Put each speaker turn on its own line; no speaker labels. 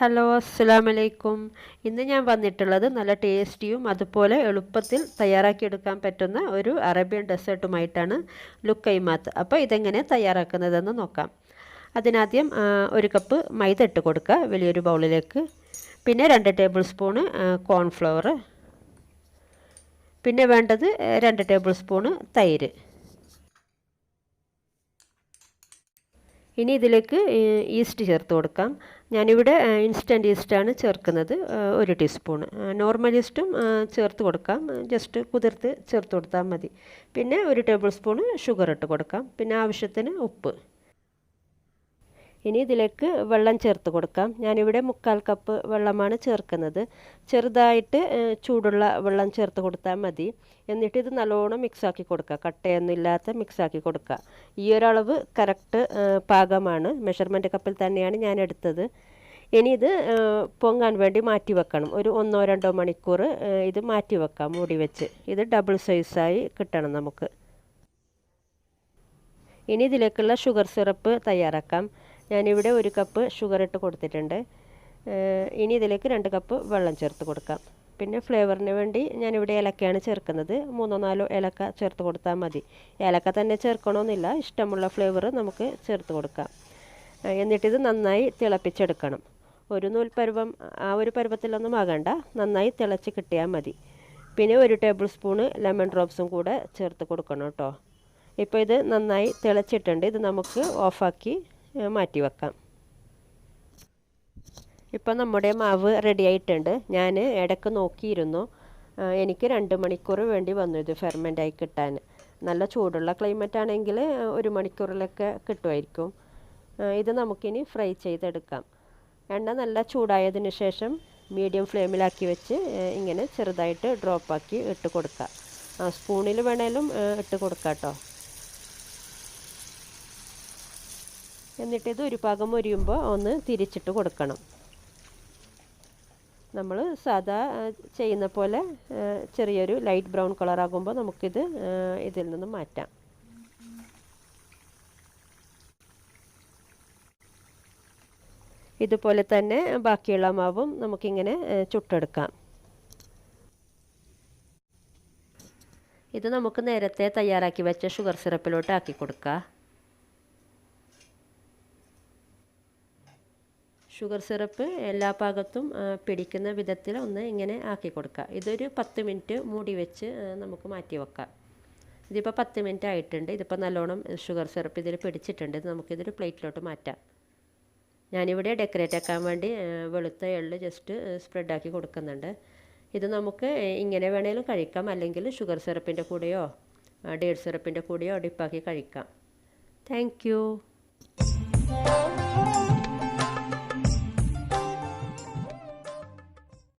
Hello അസ്സലാമു അലൈക്കും. ഇന്ന് ഞാൻ വന്നിട്ടുള്ളത് നല്ല ടേസ്റ്റിയും അതുപോലെ എളുപ്പത്തിൽ തയ്യാറാക്കിയെടുക്കാൻ പറ്റുന്ന ഒരു അറേബ്യൻ ഡെസേർട്ടുമായിട്ടാണ് ലുക്കൈമാത്ത്. അപ്പോൾ ഇതെങ്ങനെ തയ്യാറാക്കുന്നതെന്ന് നോക്കാം. അതിനാദ്യം ഒരു കപ്പ് മൈദ ഇട്ട് കൊടുക്കുക വലിയൊരു ബൗളിലേക്ക്. പിന്നെ 2 ടേബിൾ സ്പൂണ് കോൺഫ്ലവർ. പിന്നെ വേണ്ടത് 2 ടേബിൾ സ്പൂണ് തൈര്. ഇനി ഇതിലേക്ക് ഈസ്റ്റ് ചേർത്ത് കൊടുക്കാം. ഞാനിവിടെ ഇൻസ്റ്റൻറ്റ് ഈസ്റ്റാണ് ചേർക്കുന്നത്, 1 ടീസ്പൂൺ. നോർമൽ ഈസ്റ്റും ചേർത്ത് കൊടുക്കാം, ജസ്റ്റ് കുതിർത്ത് ചേർത്ത് കൊടുത്താൽ മതി. പിന്നെ 1 ടേബിൾ സ്പൂൺ ഷുഗർ ഇട്ട് കൊടുക്കാം. പിന്നെ ആവശ്യത്തിന് ഉപ്പ്. ഇനി ഇതിലേക്ക് വെള്ളം ചേർത്ത് കൊടുക്കാം. ഞാനിവിടെ 1/4 കപ്പ് വെള്ളമാണ് ചേർക്കുന്നത്. ചെറുതായിട്ട് ചൂടുള്ള വെള്ളം ചേർത്ത് കൊടുത്താൽ മതി. എന്നിട്ട് ഇത് നല്ലോണം മിക്സാക്കി കൊടുക്കുക, കട്ടയൊന്നും ഇല്ലാത്ത മിക്സാക്കി കൊടുക്കുക. ഈ ഒരളവ് കറക്റ്റ് പാകമാണ്, മെഷർമെൻറ്റ് കപ്പിൽ തന്നെയാണ് ഞാൻ എടുത്തത്. ഇനി ഇത് പൊങ്ങാൻ വേണ്ടി മാറ്റി വെക്കണം. ഒരു 1-2 മണിക്കൂർ ഇത് മാറ്റി വെക്കാം മൂടി വെച്ച്. ഇത് ഡബിൾ സൈസായി കിട്ടണം നമുക്ക്. ഇനി ഇതിലേക്കുള്ള ഷുഗർ സിറപ്പ് തയ്യാറാക്കാം. ഞാനിവിടെ 1 കപ്പ് ഷുഗർ ഇട്ട് കൊടുത്തിട്ടുണ്ട്. ഇനി ഇതിലേക്ക് 2 കപ്പ് വെള്ളം ചേർത്ത് കൊടുക്കാം. പിന്നെ ഫ്ലേവറിന് വേണ്ടി ഞാനിവിടെ ഏലക്കയാണ് ചേർക്കുന്നത്. 3-4 ഏലക്ക ചേർത്ത് കൊടുത്താൽ മതി. ഏലക്ക തന്നെ ചേർക്കണമെന്നില്ല, ഇഷ്ടമുള്ള ഫ്ലേവർ നമുക്ക് ചേർത്ത് കൊടുക്കാം. എന്നിട്ടിത് നന്നായി തിളപ്പിച്ചെടുക്കണം. ഒരു നൂൽപ്പരുവം ആ ഒരു പരുവത്തിലൊന്നും ആകണ്ട, നന്നായി തിളച്ച് കിട്ടിയാൽ മതി. പിന്നെ 1 ടേബിൾ സ്പൂണ് ലെമൺ ഡ്രോപ്സും കൂടെ ചേർത്ത് കൊടുക്കണം കേട്ടോ. ഇപ്പോൾ ഇത് നന്നായി തിളച്ചിട്ടുണ്ട്. ഇത് നമുക്ക് ഓഫാക്കി മാറ്റി വെക്കാം. ഇപ്പോൾ നമ്മുടെ മാവ് റെഡി ആയിട്ടുണ്ട്. ഞാൻ ഇടയ്ക്ക് നോക്കിയിരുന്നു, എനിക്ക് 2 മണിക്കൂർ വേണ്ടി വന്നു ഇത് ഫെർമെൻ്റായി കിട്ടാൻ. നല്ല ചൂടുള്ള ക്ലൈമറ്റ് ആണെങ്കിൽ 1 മണിക്കൂറിലൊക്കെ കിട്ടുമായിരിക്കും. ഇത് നമുക്കിനി ഫ്രൈ ചെയ്തെടുക്കാം. എണ്ണ നല്ല ചൂടായതിന് ശേഷം മീഡിയം ഫ്ലെയിമിലാക്കി വെച്ച് ഇങ്ങനെ ചെറുതായിട്ട് ഡ്രോപ്പാക്കി ഇട്ട് കൊടുക്കുക. സ്പൂണിൽ വേണേലും ഇട്ട് കൊടുക്കാം കേട്ടോ. എന്നിട്ടിത് ഒരു പാകം മൊരിയുമ്പോൾ ഒന്ന് തിരിച്ചിട്ട് കൊടുക്കണം. നമ്മൾ സാധാ ചെയ്യുന്ന പോലെ ചെറിയൊരു ലൈറ്റ് ബ്രൗൺ കളറാകുമ്പോൾ നമുക്കിത് ഇതിൽ നിന്ന് മാറ്റാം. ഇതുപോലെ തന്നെ ബാക്കിയുള്ള മാവും നമുക്കിങ്ങനെ ചുട്ടെടുക്കാം. ഇത് നമുക്ക് നേരത്തെ തയ്യാറാക്കി വെച്ച ഷുഗർ സിറപ്പിലോട്ട് ആക്കി കൊടുക്കാം. ഷുഗർ സിറപ്പ് എല്ലാ ഭാഗത്തും പിടിക്കുന്ന വിധത്തിൽ ഒന്ന് ഇങ്ങനെ ആക്കി കൊടുക്കുക. ഇതൊരു 10 മിനിറ്റ് മൂടി വെച്ച് നമുക്ക് മാറ്റി വെക്കാം. ഇതിപ്പോൾ 10 മിനിറ്റ് ആയിട്ടുണ്ട്. ഇതിപ്പോൾ നല്ലോണം ഷുഗർ സിറപ്പ് ഇതിൽ പിടിച്ചിട്ടുണ്ട്. ഇത് നമുക്കിതൊരു പ്ലേറ്റിലോട്ട് മാറ്റാം. ഞാനിവിടെ ഡെക്കറേറ്റ് ആക്കാൻ വേണ്ടി വെളുത്ത എള്ള് ജസ്റ്റ് സ്പ്രെഡാക്കി കൊടുക്കുന്നുണ്ട്. ഇത് നമുക്ക് ഇങ്ങനെ വേണേലും കഴിക്കാം, അല്ലെങ്കിൽ ഷുഗർ സിറപ്പിൻ്റെ കൂടെയോ ഡേറ്റ് സിറപ്പിൻ്റെ കൂടെയോ ഡിപ്പാക്കി കഴിക്കാം. Thank you.